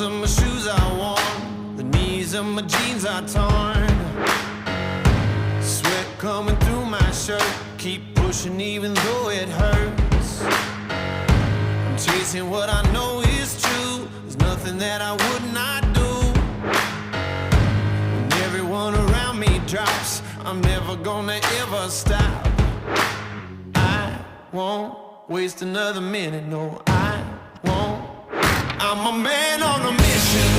of my shoes are worn, the knees of my jeans are torn. Sweat coming through my shirt, keep pushing even though it hurts. I'm chasing what I know is true, there's nothing that I would not do. When everyone around me drops, I'm never gonna ever stop. I won't waste another minute, no, I won't. I'm a man on a mission.